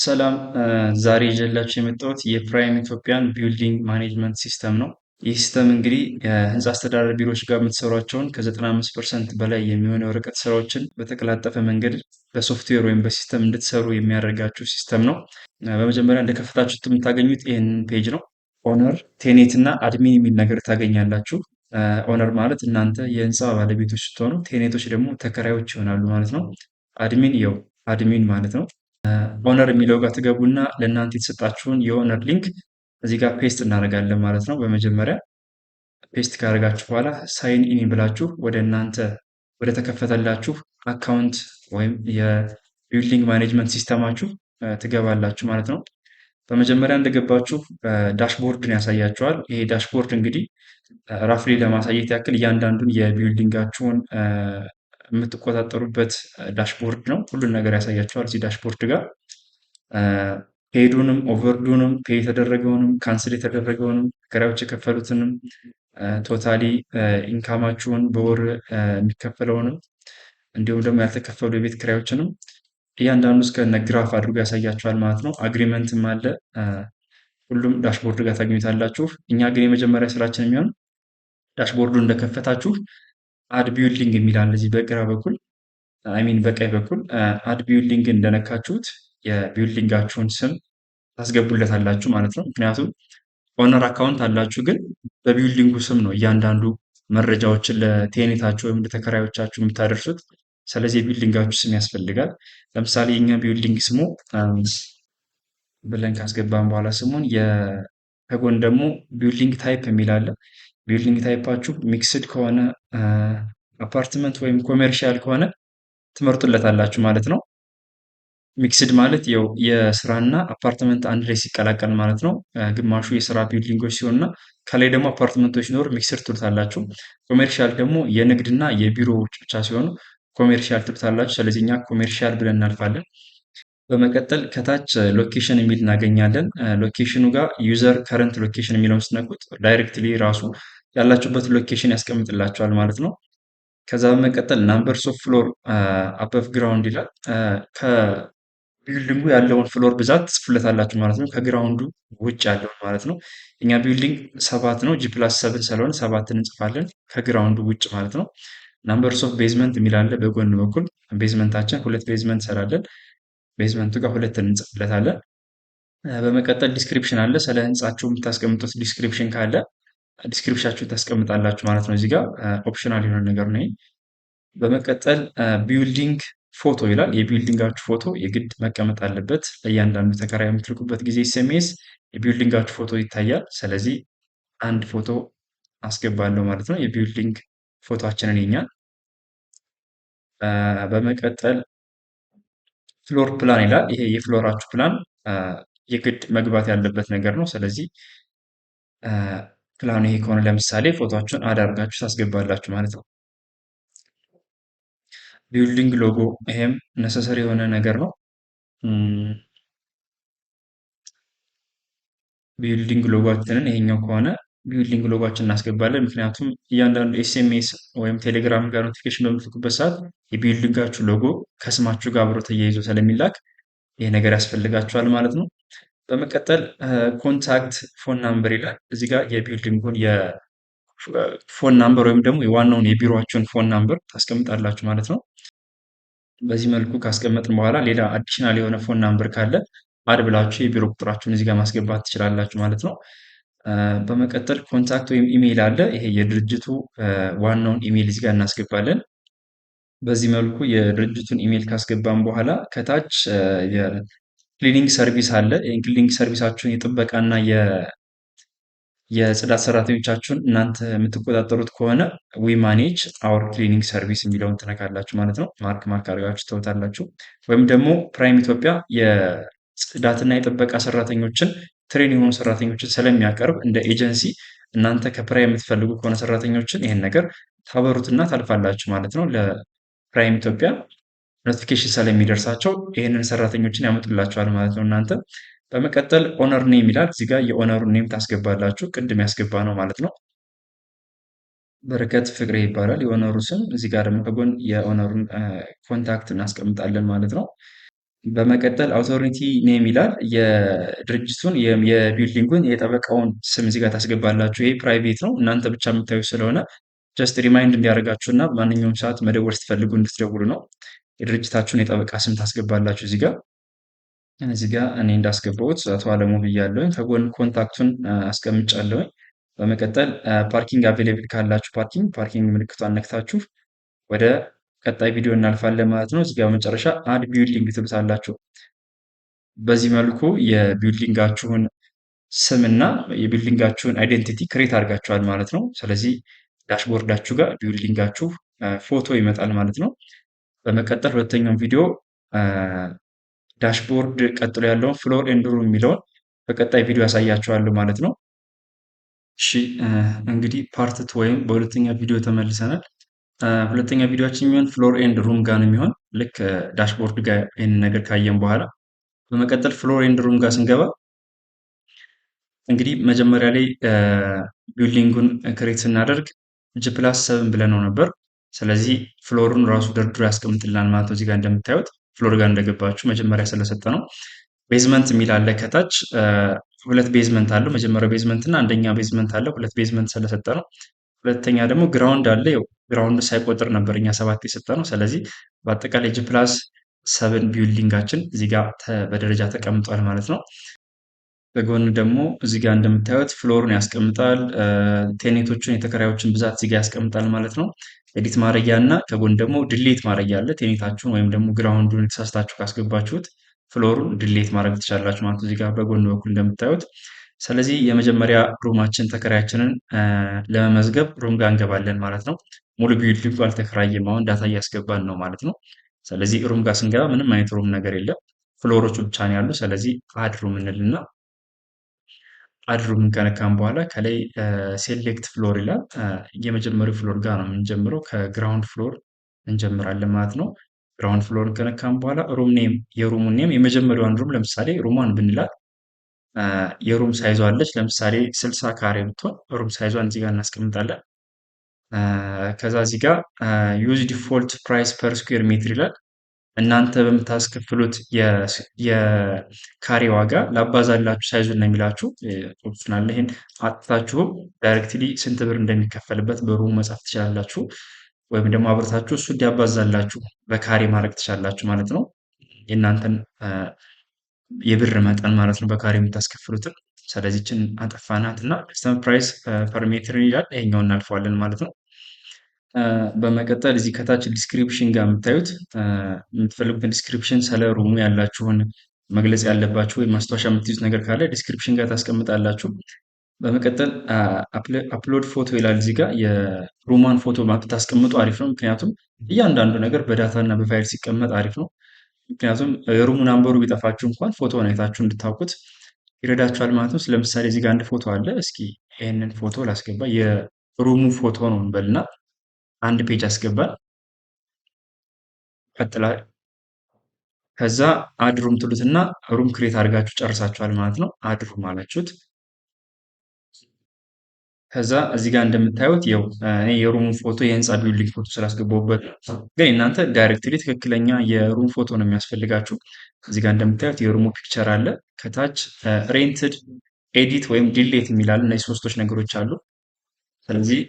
ሰላም ዛሬ ይዤላችሁ የመጣሁት የፕራይም ኢትዮጵያን ቢልዲንግ ማኔጅመንት ሲስተም ነው። ይህ ሲስተም እንግዲህ የህንፃ አስተዳደር ቢሮዎች ጋር የምትሰሯቸውን ከ95% በላይ የሚሆኑ የወረቀት ስራዎችን በተቀላጠፈ መንገድ በሶፍትዌር ወይም በሲስተም እንድትሰሩ የሚያደርጋችሁ ሲስተም ነው። በመጀመሪያ እንደከፈታችሁት የምታገኙት ይህንን ፔጅ ነው። ኦነር፣ ቴኔት እና አድሚን የሚል ነገር ታገኛላችሁ። ኦነር ማለት እናንተ የህንፃ ባለቤቶች ስትሆኑ፣ ቴኔቶች ደግሞ ተከራዮች ይሆናሉ ማለት ነው። አድሚን ያው አድሚን ማለት ነው። ኦነር የሚለው ጋር ትገቡና ለእናንተ የተሰጣችሁን የኦነር ሊንክ እዚህ ጋር ፔስት እናደርጋለን ማለት ነው። በመጀመሪያ ፔስት ካደረጋችሁ በኋላ ሳይን ኢን ብላችሁ ወደ እናንተ ወደ ተከፈተላችሁ አካውንት ወይም የቢልዲንግ ማኔጅመንት ሲስተማችሁ ትገባላችሁ ማለት ነው። በመጀመሪያ እንደገባችሁ ዳሽቦርድን ያሳያችኋል። ይሄ ዳሽቦርድ እንግዲህ ራፍሊ ለማሳየት ያክል እያንዳንዱን የቢልዲንጋችሁን የምትቆጣጠሩበት ዳሽቦርድ ነው። ሁሉን ነገር ያሳያችኋል እዚህ ዳሽቦርድ ጋር ፔዱንም ኦቨርዱንም ፔ የተደረገውንም ካንስል የተደረገውንም ተከራዮች የከፈሉትንም ቶታሊ ኢንካማችሁን በወር የሚከፈለውንም እንዲሁም ደግሞ ያልተከፈሉ የቤት ኪራዮችንም እያንዳንዱ እስከነ ግራፍ አድርጎ ያሳያችኋል ማለት ነው። አግሪመንትም አለ። ሁሉም ዳሽቦርድ ጋር ታገኙታላችሁ። እኛ ግን የመጀመሪያ ስራችን የሚሆን ዳሽቦርዱ እንደከፈታችሁ አድ ቢልዲንግ የሚል አለ እዚህ በግራ በኩል አይሚን በቀኝ በኩል አድ ቢልዲንግ እንደነካችሁት የቢልዲንጋችሁን ስም ታስገቡለታላችሁ ማለት ነው። ምክንያቱም ኦነር አካውንት አላችሁ፣ ግን በቢልዲንጉ ስም ነው እያንዳንዱ መረጃዎችን ለቴኔታችሁ ወይም ለተከራዮቻችሁ የምታደርሱት። ስለዚህ የቢልዲንጋችሁ ስም ያስፈልጋል። ለምሳሌ የኛ ቢልዲንግ ስሙ ብለን ካስገባን በኋላ ስሙን ከጎን ደግሞ ቢልዲንግ ታይፕ የሚል አለ። ቢልዲንግ ታይፓችሁ ሚክስድ ከሆነ አፓርትመንት ወይም ኮሜርሻል ከሆነ ትመርጡለታላችሁ ማለት ነው። ሚክስድ ማለት ያው የስራና አፓርትመንት አንድ ላይ ሲቀላቀል ማለት ነው። ግማሹ የስራ ቢልዲንጎች ሲሆንና ከላይ ደግሞ አፓርትመንቶች ሲኖሩ ሚክስድ ትሉታላችሁ። ኮሜርሻል ደግሞ የንግድና የቢሮዎች ብቻ ሲሆኑ ኮሜርሻል ትሉታላችሁ። ስለዚህ እኛ ኮሜርሻል ብለን እናልፋለን። በመቀጠል ከታች ሎኬሽን የሚል እናገኛለን። ሎኬሽኑ ጋር ዩዘር ከረንት ሎኬሽን የሚለውን ስትነኩት ዳይሬክትሊ ራሱ ያላችሁበት ሎኬሽን ያስቀምጥላችኋል ማለት ነው። ከዛ በመቀጠል ናምበርስ ኦፍ ፍሎር አበቭ ግራውንድ ይላል። ከቢልዲንጉ ያለውን ፍሎር ብዛት ትጽፉለታላችሁ ማለት ነው። ከግራውንዱ ውጭ ያለውን ማለት ነው። እኛ ቢልዲንግ 7 ነው፣ ጂ+7 ስለሆነ 7ን እንጽፋለን ከግራውንዱ ውጭ ማለት ነው። ናምበርስ ኦፍ ቤዝመንት የሚል አለ በጎን በኩል። ቤዝመንታችን 2 ቤዝመንት እንሰራለን። ቤዝመንቱ ጋር 2ን እንጽፍለታለን። በመቀጠል ዲስክሪፕሽን አለ። ስለ ህንጻችሁ የምታስቀምጡት ዲስክሪፕሽን ካለ ዲስክሪፕሻችሁ ታስቀምጣላችሁ ማለት ነው። እዚህ ጋር ኦፕሽናል የሆነ ነገር ነው። በመቀጠል ቢልዲንግ ፎቶ ይላል። የቢልዲንጋችሁ ፎቶ የግድ መቀመጥ አለበት። ለእያንዳንዱ ተከራይ የምትልኩበት ጊዜ ኤስኤምኤስ የቢልዲንጋችሁ ፎቶ ይታያል። ስለዚህ አንድ ፎቶ አስገባለሁ ማለት ነው፣ የቢልዲንግ ፎቶአችንን የኛን። በመቀጠል ፍሎር ፕላን ይላል። ይሄ የፍሎራችሁ ፕላን የግድ መግባት ያለበት ነገር ነው። ስለዚህ ፕላኑ ይሄ ከሆነ ለምሳሌ ፎቶአችሁን አዳርጋችሁ ታስገባላችሁ ማለት ነው። ቢልዲንግ ሎጎ ይሄም ነሰሰሪ የሆነ ነገር ነው። ቢልዲንግ ሎጎችንን ይሄኛው ከሆነ ቢልዲንግ ሎጎችን እናስገባለን። ምክንያቱም እያንዳንዱ ኤስኤምኤስ ወይም ቴሌግራም ጋር ኖቲፊኬሽን በምትልኩበት ሰዓት የቢልዲንጋችሁ ሎጎ ከስማችሁ ጋር አብሮ ተያይዞ ስለሚላክ ይሄ ነገር ያስፈልጋችኋል ማለት ነው። በመቀጠል ኮንታክት ፎን ናምበር ይላል። እዚህ ጋር የቢልዲንጉን የፎን ናምበር ወይም ደግሞ የዋናውን የቢሮአችሁን ፎን ናምበር ታስቀምጣላችሁ ማለት ነው። በዚህ መልኩ ካስቀመጥን በኋላ ሌላ አዲሽናል የሆነ ፎን ናምበር ካለ አድ ብላችሁ የቢሮ ቁጥራችሁን እዚህ ጋር ማስገባት ትችላላችሁ ማለት ነው። በመቀጠል ኮንታክት ወይም ኢሜይል አለ። ይሄ የድርጅቱ ዋናውን ኢሜይል እዚህ ጋር እናስገባለን። በዚህ መልኩ የድርጅቱን ኢሜይል ካስገባን በኋላ ከታች የክሊኒንግ ሰርቪስ አለ። የክሊኒንግ ሰርቪሳችሁን የጥበቃና የጽዳት ሰራተኞቻችሁን እናንተ የምትቆጣጠሩት ከሆነ ዊ ማኔጅ አወር ክሊኒንግ ሰርቪስ የሚለውን ትነካላችሁ ማለት ነው። ማርክ አድርጋችሁ ተውታላችሁ። ወይም ደግሞ ፕራይም ኢትዮጵያ የጽዳትና የጥበቃ ሰራተኞችን ትሬን የሆኑ ሰራተኞችን ስለሚያቀርብ እንደ ኤጀንሲ እናንተ ከፕራይም የምትፈልጉ ከሆነ ሰራተኞችን ይሄን ነገር ታበሩትና ታልፋላችሁ ማለት ነው። ለፕራይም ኢትዮጵያ ኖቲፊኬሽን ስለሚደርሳቸው ይህንን ሰራተኞችን ያመጡላችኋል ማለት ነው እናንተ። በመቀጠል ኦነር ኔም ይላል። እዚህ ጋር የኦነሩን ኔም ታስገባላችሁ። ቅድም ያስገባ ነው ማለት ነው። በረከት ፍቅሬ ይባላል የኦነሩ ስም። እዚህ ጋር ደግሞ ከጎን የኦነሩን ኮንታክት እናስቀምጣለን ማለት ነው። በመቀጠል አውቶሪቲ ኔም ይላል። የድርጅቱን የቢልዲንጉን የጠበቃውን ስም እዚህ ጋር ታስገባላችሁ። ይሄ ፕራይቬት ነው፣ እናንተ ብቻ የምታዩት ስለሆነ ጀስት ሪማይንድ እንዲያደርጋችሁ እና ማንኛውም ሰዓት መደወል ስትፈልጉ እንድትደውሉ ነው። የድርጅታችሁን የጠበቃ ስም ታስገባላችሁ እዚህ ጋር። እዚህ ጋር እኔ እንዳስገባሁት አቶ አለሙ ብያለሁኝ። ከጎን ኮንታክቱን አስቀምጫለሁኝ። በመቀጠል ፓርኪንግ አቬሌብል ካላችሁ ፓርኪንግ ምልክቷን ነክታችሁ ወደ ቀጣይ ቪዲዮ እናልፋለን ማለት ነው። እዚህ ጋር በመጨረሻ አድ ቢልዲንግ ትሉታላችሁ። በዚህ መልኩ የቢልዲንጋችሁን ስም እና የቢልዲንጋችሁን አይዴንቲቲ ክሬት አድርጋችኋል ማለት ነው። ስለዚህ ዳሽቦርዳችሁ ጋር ቢልዲንጋችሁ ፎቶ ይመጣል ማለት ነው። በመቀጠል ሁለተኛውን ቪዲዮ ዳሽቦርድ ቀጥሎ ያለውን ፍሎር ኤንድ ሩም የሚለውን በቀጣይ ቪዲዮ ያሳያችኋለሁ ማለት ነው። እሺ እንግዲህ ፓርት ወይም በሁለተኛ ቪዲዮ ተመልሰናል። ሁለተኛ ቪዲዮችን የሚሆን ፍሎር ኤንድ ሩም ጋር ነው የሚሆን ልክ ዳሽቦርድ ጋር ይህን ነገር ካየን በኋላ በመቀጠል ፍሎር ኤንድ ሩም ጋር ስንገባ እንግዲህ መጀመሪያ ላይ ቢልዲንጉን ክሬት ስናደርግ +7 ብለነው ነበር። ስለዚህ ፍሎሩን ራሱ ደርድሮ ያስቀምጥልናል ማለት ነው። እዚህ ጋር እንደምታዩት ፍሎር ጋር እንደገባችሁ መጀመሪያ ስለሰጠ ነው። ቤዝመንት የሚል አለ ከታች ሁለት ቤዝመንት አለው። መጀመሪያው ቤዝመንት እና አንደኛ ቤዝመንት አለው። ሁለት ቤዝመንት ስለሰጠ ነው። ሁለተኛ ደግሞ ግራውንድ አለ። ያው ግራውንድ ሳይቆጥር ነበር እኛ 7 የሰጠ ነው። ስለዚህ በአጠቃላይ +7 ቢልዲንጋችን እዚህ ጋር በደረጃ ተቀምጧል ማለት ነው። በጎን ደግሞ እዚህ ጋር እንደምታዩት ፍሎሩን ያስቀምጣል። ቴኔቶቹን የተከራዮችን ብዛት እዚህ ጋር ያስቀምጣል ማለት ነው። ኤዲት ማድረጊያ እና ከጎን ደግሞ ድሌት ማድረጊያ አለ። ቴኔታችሁን ወይም ደግሞ ግራውንዱን የተሳስታችሁ ካስገባችሁት ፍሎሩን ድሌት ማድረግ ትችላላችሁ ማለት ነው። እዚህ ጋር በጎን በኩል እንደምታዩት። ስለዚህ የመጀመሪያ ሩማችን ተከራያችንን ለመመዝገብ ሩም ጋር እንገባለን ማለት ነው። ሙሉ ቢልዲንጉ አልተከራየም፣ አሁን ዳታ እያስገባን ነው ማለት ነው። ስለዚህ ሩም ጋር ስንገባ ምንም አይነት ሩም ነገር የለም፣ ፍሎሮቹ ብቻ ነው ያሉ። ስለዚህ አድ ሩም እንልና አድ ሩምን ከነካም በኋላ ከላይ ሴሌክት ፍሎር ይላል። የመጀመሪያው ፍሎር ጋር ነው የምንጀምረው፣ ከግራውንድ ፍሎር እንጀምራለን ማለት ነው። ግራውንድ ፍሎርን ከነካም በኋላ ሩም ኔም፣ የሩሙን ኔም የመጀመሪያዋን ሩም ለምሳሌ ሩሟን ብንላት የሩም ሳይዟ አለች። ለምሳሌ 60 ካሬ ብትሆን ሩም ሳይዟን እዚህ ጋር እናስቀምጣለን። ከዛ እዚህ ጋር ዩዝ ዲፎልት ፕራይስ ፐር ስኩዌር ሜትር ይላል። እናንተ በምታስከፍሉት የካሬ ዋጋ ላባዛላችሁ ሳይዙን ነው የሚላችሁ ኦፕሽን አለ። ይሄን አጥታችሁም ዳይሬክትሊ ስንት ብር እንደሚከፈልበት በሩሙ መጻፍ ትችላላችሁ። ወይም ደግሞ አብርታችሁ እሱ እንዲያባዛላችሁ በካሬ ማድረግ ትችላላችሁ ማለት ነው። የእናንተን የብር መጠን ማለት ነው በካሬ የምታስከፍሉትን። ስለዚህ ችን አጠፋናት እና ከስተመር ፕራይስ ፐር ሜትር ይላል። ይሄኛውን እናልፈዋለን ማለት ነው። በመቀጠል እዚህ ከታች ዲስክሪፕሽን ጋር የምታዩት የምትፈልጉትን ዲስክሪፕሽን ስለ ሩሙ ያላችሁን መግለጽ ያለባችሁ ወይም ማስታወሻ የምትይዙት ነገር ካለ ዲስክሪፕሽን ጋር ታስቀምጣላችሁ። በመቀጠል አፕሎድ ፎቶ ይላል። እዚህ ጋር የሩማን ፎቶ ብታስቀምጡ አሪፍ ነው። ምክንያቱም እያንዳንዱ ነገር በዳታ እና በፋይል ሲቀመጥ አሪፍ ነው። ምክንያቱም የሩሙ ናምበሩ ቢጠፋችሁ እንኳን ፎቶውን አይታችሁ እንድታውቁት ይረዳችኋል ማለት ነው። ለምሳሌ እዚህ ጋር አንድ ፎቶ አለ። እስኪ ይህንን ፎቶ ላስገባ። የሩሙ ፎቶ ነው እንበልና አንድ ፔጅ አስገባል። ቀጥላ ከዛ አድ ሩም ትሉትና ሩም ክሬት አድርጋችሁ ጨርሳችኋል ማለት ነው። አድ ሩም አላችሁት። ከዛ እዚህ ጋር እንደምታዩት ይኸው እኔ የሩሙን ፎቶ የህንፃ ቢልዲንግ ፎቶ ስላስገባሁበት፣ ግን እናንተ ዳይሬክትሊ ትክክለኛ የሩም ፎቶ ነው የሚያስፈልጋችሁ። እዚህ ጋር እንደምታዩት የሩሙ ፒክቸር አለ። ከታች ሬንትድ፣ ኤዲት ወይም ዲሌት የሚላል እነዚህ ሶስቶች ነገሮች አሉ። ስለዚህ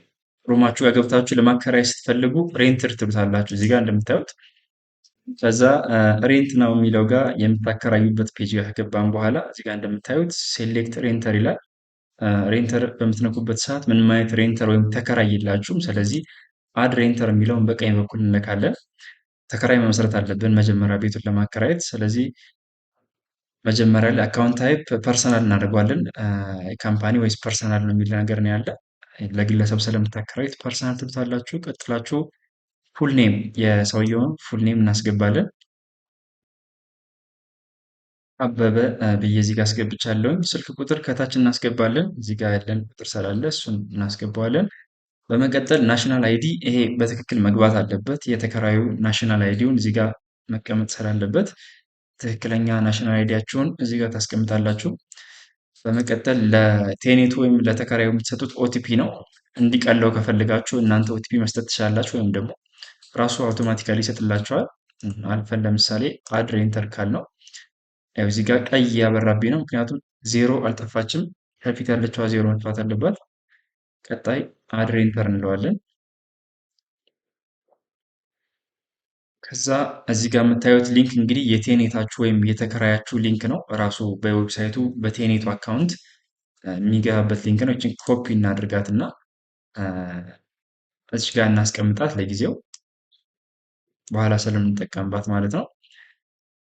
ሩማችሁ ጋር ገብታችሁ ለማከራየት ስትፈልጉ ሬንትድ ትሉታላችሁ እዚህ ጋር እንደምታዩት። ከዛ ሬንት ነው የሚለው ጋር የምታከራዩበት ፔጅ ጋር ከገባን በኋላ እዚህ ጋር እንደምታዩት ሴሌክት ሬንተር ይላል። ሬንተር በምትነኩበት ሰዓት ምንም አይነት ሬንተር ወይም ተከራይ የላችሁም። ስለዚህ አድ ሬንተር የሚለውን በቀኝ በኩል እንነካለን። ተከራይ መመስረት አለብን መጀመሪያ ቤቱን ለማከራየት። ስለዚህ መጀመሪያ ላይ አካውንት ታይፕ ፐርሰናል እናደርገዋለን። ካምፓኒ ወይስ ፐርሰናል ነው የሚል ነገር ነው ያለ። ለግለሰብ ስለምታከራዩት ፐርሰናል ትሉታላችሁ። ቀጥላችሁ ፉል ኔም የሰውየውን ፉል ኔም እናስገባለን። አበበ ብዬ እዚህ ጋር አስገብቻለሁኝ። ስልክ ቁጥር ከታች እናስገባለን። እዚህ ጋር ያለን ቁጥር ስላለ እሱን እናስገባዋለን። በመቀጠል ናሽናል አይዲ፣ ይሄ በትክክል መግባት አለበት። የተከራዩ ናሽናል አይዲውን እዚህ ጋር መቀመጥ ስላለበት ትክክለኛ ናሽናል አይዲያችሁን እዚህ ጋር ታስቀምጣላችሁ። በመቀጠል ለቴኔቱ ወይም ለተከራዩ የምትሰጡት ኦቲፒ ነው። እንዲቀለው ከፈልጋችሁ እናንተ ኦቲፒ መስጠት ትችላላችሁ፣ ወይም ደግሞ ራሱ አውቶማቲካሊ ይሰጥላችኋል። አልፈን ለምሳሌ አድ ሬንተር ካልነው ያው እዚህ ጋር ቀይ ያበራብኝ ነው፣ ምክንያቱም ዜሮ አልጠፋችም። ከፊት ያለችዋ ዜሮ መጥፋት አለባት። ቀጣይ አድ ሬንተር እንለዋለን። ከዛ እዚህ ጋር የምታዩት ሊንክ እንግዲህ የቴኔታችሁ ወይም የተከራያችሁ ሊንክ ነው። ራሱ በዌብሳይቱ በቴኔቱ አካውንት የሚገባበት ሊንክ ነው። እችን ኮፒ እናድርጋትና እዚህ ጋር እናስቀምጣት ለጊዜው በኋላ ስለምንጠቀምባት ማለት ነው።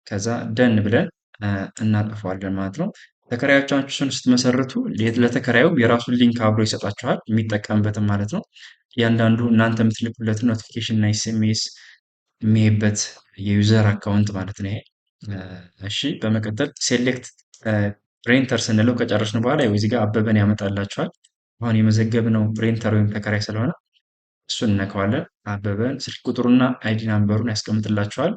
ከዛ ደን ብለን እናጠፋዋለን ማለት ነው። ተከራዮቻችሁን ስትመሰርቱ ለተከራዩ የራሱን ሊንክ አብሮ ይሰጣችኋል የሚጠቀምበትም ማለት ነው። እያንዳንዱ እናንተ የምትልኩለት ኖቲፊኬሽን እና ኤስኤምኤስ የሚሄድበት የዩዘር አካውንት ማለት ነው ይሄ። እሺ በመቀጠል ሴሌክት ሬንተር ስንለው ከጨረስን በኋላ እዚህ ጋር አበበን ያመጣላችኋል። አሁን የመዘገብነው ሬንተር ወይም ተከራይ ስለሆነ እሱን እነካዋለን። አበበን ስልክ ቁጥሩና አይዲ ናምበሩን ያስቀምጥላችኋል።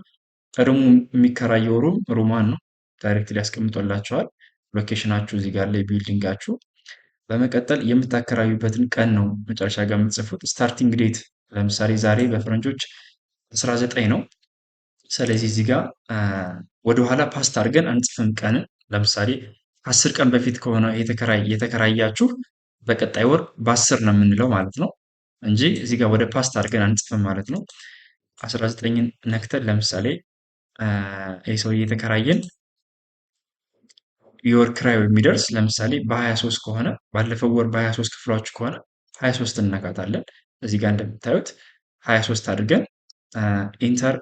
ቀድሞ የሚከራየው ሩም ሩማን ነው ዳይሬክትሊ ያስቀምጦላችኋል። ሎኬሽናችሁ እዚህ ጋር ላይ ቢልዲንጋችሁ። በመቀጠል የምታከራዩበትን ቀን ነው መጨረሻ ጋር የምትጽፉት። ስታርቲንግ ዴት ለምሳሌ ዛሬ በፈረንጆች 19 ነው። ስለዚህ እዚህ ጋር ወደኋላ ፓስት አድርገን አንጽፍም ቀንን። ለምሳሌ 10 ቀን በፊት ከሆነ የተከራያችሁ በቀጣይ ወር በ10 ነው የምንለው ማለት ነው እንጂ እዚህ ጋር ወደ ፓስት አድርገን አንጽፍም ማለት ነው። 19ን ነክተን ለምሳሌ ይህ ሰው እየተከራየን የወር ክራዩ የሚደርስ ለምሳሌ በ23 ከሆነ ባለፈው ወር በ23 ክፍሏችሁ ከሆነ 23 እነካታለን። እዚህ ጋር እንደምታዩት 23 አድርገን ኢንተር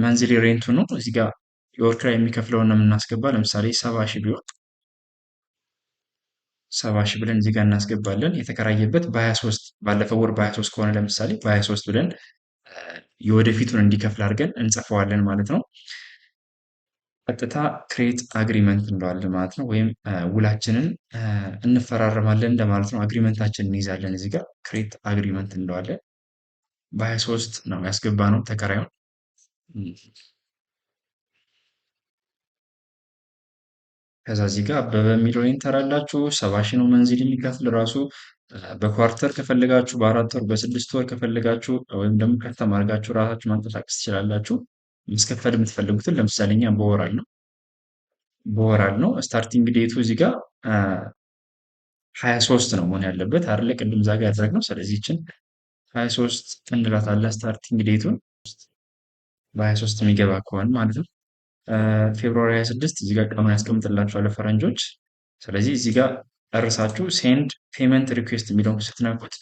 መንዝሊ ሬንቱ ነው። እዚህ ጋር የወር ክራይ የሚከፍለውን ነው የምናስገባ። ለምሳሌ 70 ሺህ ቢሆን 70 ሺህ ብለን እዚህ ጋር እናስገባለን። የተከራየበት በ23 ባለፈው ወር በ23 ከሆነ ለምሳሌ በ23 ብለን የወደፊቱን እንዲከፍል አድርገን እንጽፈዋለን ማለት ነው። ቀጥታ ክሬት አግሪመንት እንለዋለን ማለት ነው። ወይም ውላችንን እንፈራረማለን እንደማለት ነው። አግሪመንታችንን እንይዛለን። እዚህ ጋር ክሬት አግሪመንት እንለዋለን። በ23 ነው ያስገባ ነው ተከራዩን። ከዛ እዚህ ጋር አበበ የሚለው ኢንተር አላችሁ። 70 ሺህ ነው መንዝል የሚከፍል ራሱ። በኳርተር ከፈለጋችሁ በ4 ወር በ6 ወር ከፈለጋችሁ ወይም ደግሞ ከተማ አድርጋችሁ ራሳችሁ ማንቀሳቀስ ትችላላችሁ። ማስከፈል የምትፈልጉትን ለምሳሌ እኛ በወራል ነው በወራል ነው። ስታርቲንግ ዴቱ እዚህ ጋር 23 ነው መሆን ያለበት አይደለ? ቅድም ዛጋ ያደረግነው። ስለዚህ ይችን 23 እንላታለን ስታርቲንግ ዴቱን በ23 የሚገባ ከሆነ ማለት ነው። ፌብሩዋሪ 26 እዚህ ጋር ቀኑን ያስቀምጥላችኋል ፈረንጆች። ስለዚህ እዚህ ጋር ጨርሳችሁ ሴንድ ፔመንት ሪኩዌስት የሚለውን ስትነኩት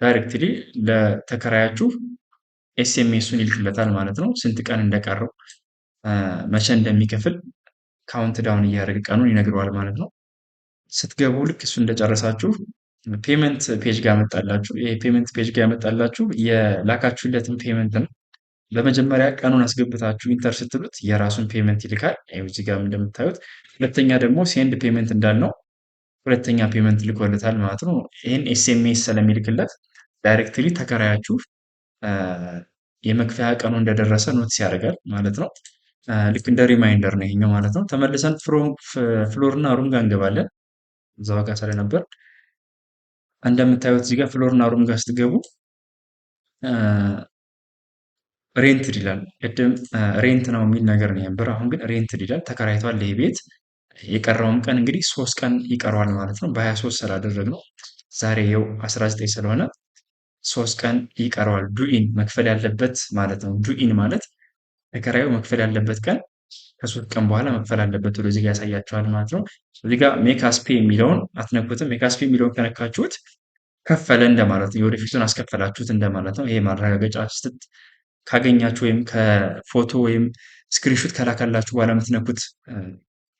ዳይሬክትሊ ለተከራያችሁ ኤስኤምኤሱን ይልክለታል ማለት ነው። ስንት ቀን እንደቀረው መቼ እንደሚከፍል ካውንት ዳውን እያደረገ ቀኑን ይነግረዋል ማለት ነው። ስትገቡ ልክ እሱ እንደጨረሳችሁ ፔመንት ፔጅ ጋር ያመጣላችሁ። ይሄ ፔመንት ፔጅ ጋር ያመጣላችሁ የላካችሁለትን ፔመንት ነው። በመጀመሪያ ቀኑን አስገብታችሁ ኢንተር ስትሉት የራሱን ፔመንት ይልካል። ይኸው እዚህ ጋር እንደምታዩት። ሁለተኛ ደግሞ ሴንድ ፔመንት እንዳልነው ሁለተኛ ፔመንት ልኮለታል ማለት ነው። ይህን ኤስኤምኤስ ስለሚልክለት ዳይሬክትሊ ተከራያችሁ የመክፈያ ቀኑ እንደደረሰ ኖትስ ያደርጋል ማለት ነው። ልክ እንደ ሪማይንደር ነው ይሄኛው ማለት ነው። ተመልሰን ፍሎር እና ሩም ጋር እንገባለን። እዛው ጋር ስለነበር እንደምታዩት እዚህ ጋር ፍሎር እና ሩም ጋር ስትገቡ ሬንትድ ይላል። ቅድም ሬንት ነው የሚል ነገር ነው ነበር። አሁን ግን ሬንትድ ይላል። ተከራይቷል ይሄ ቤት። የቀረውም ቀን እንግዲህ 3 ቀን ይቀረዋል ማለት ነው። በ23 ስላደረግነው ዛሬ ይኸው 19 ስለሆነ 3 ቀን ይቀረዋል። ዱኢን መክፈል ያለበት ማለት ነው። ዱኢን ማለት ተከራዩ መክፈል ያለበት ቀን ከ3 ቀን በኋላ መክፈል አለበት ብሎ እዚህ ጋር ያሳያችኋል ማለት ነው። እዚህ ጋር ሜካስፔ የሚለውን አትነኩትም። ሜካስፔ የሚለውን ከነካችሁት ከፈለ እንደማለት ነው። የወደፊቱን አስከፈላችሁት እንደማለት ነው። ይሄ ማረጋገጫ ካገኛችሁ ወይም ከፎቶ ወይም ስክሪንሾት ከላካላችሁ በኋላ የምትነኩት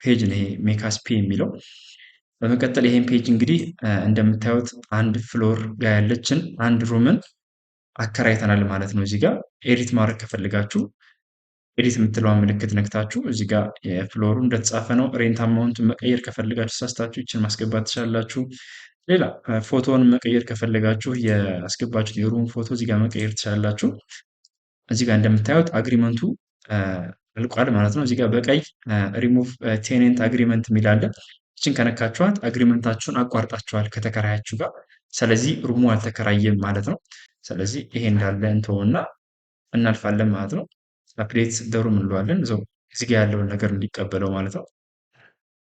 ፔጅ ነው ይሄ ሜካስፔ የሚለው። በመቀጠል ይሄን ፔጅ እንግዲህ እንደምታዩት አንድ ፍሎር ጋር ያለችን አንድ ሩምን አከራይተናል ማለት ነው። እዚህ ጋር ኤዲት ማድረግ ከፈልጋችሁ ኤዲት የምትለዋን ምልክት ነክታችሁ እዚህ ጋር የፍሎሩ እንደተጻፈ ነው። ሬንት አማውንቱን መቀየር ከፈልጋችሁ ሳስታችሁ ይችን ማስገባት ትችላላችሁ። ሌላ ፎቶውን መቀየር ከፈለጋችሁ ያስገባችሁት የሩም ፎቶ እዚህ ጋር መቀየር ትችላላችሁ። እዚህ ጋር እንደምታዩት አግሪመንቱ አልቋል ማለት ነው። እዚህ ጋር በቀይ ሪሙቭ ቴኔንት አግሪመንት የሚል አለ። ይችን ከነካችኋት አግሪመንታችሁን አቋርጣችኋል ከተከራያችሁ ጋር። ስለዚህ ሩሙ አልተከራየም ማለት ነው። ስለዚህ ይሄ እንዳለ እንተውና እናልፋለን ማለት ነው። አፕዴት ዘ ሩም እንለዋለን። እዛው እዚህ ጋ ያለውን ነገር እንዲቀበለው ማለት ነው።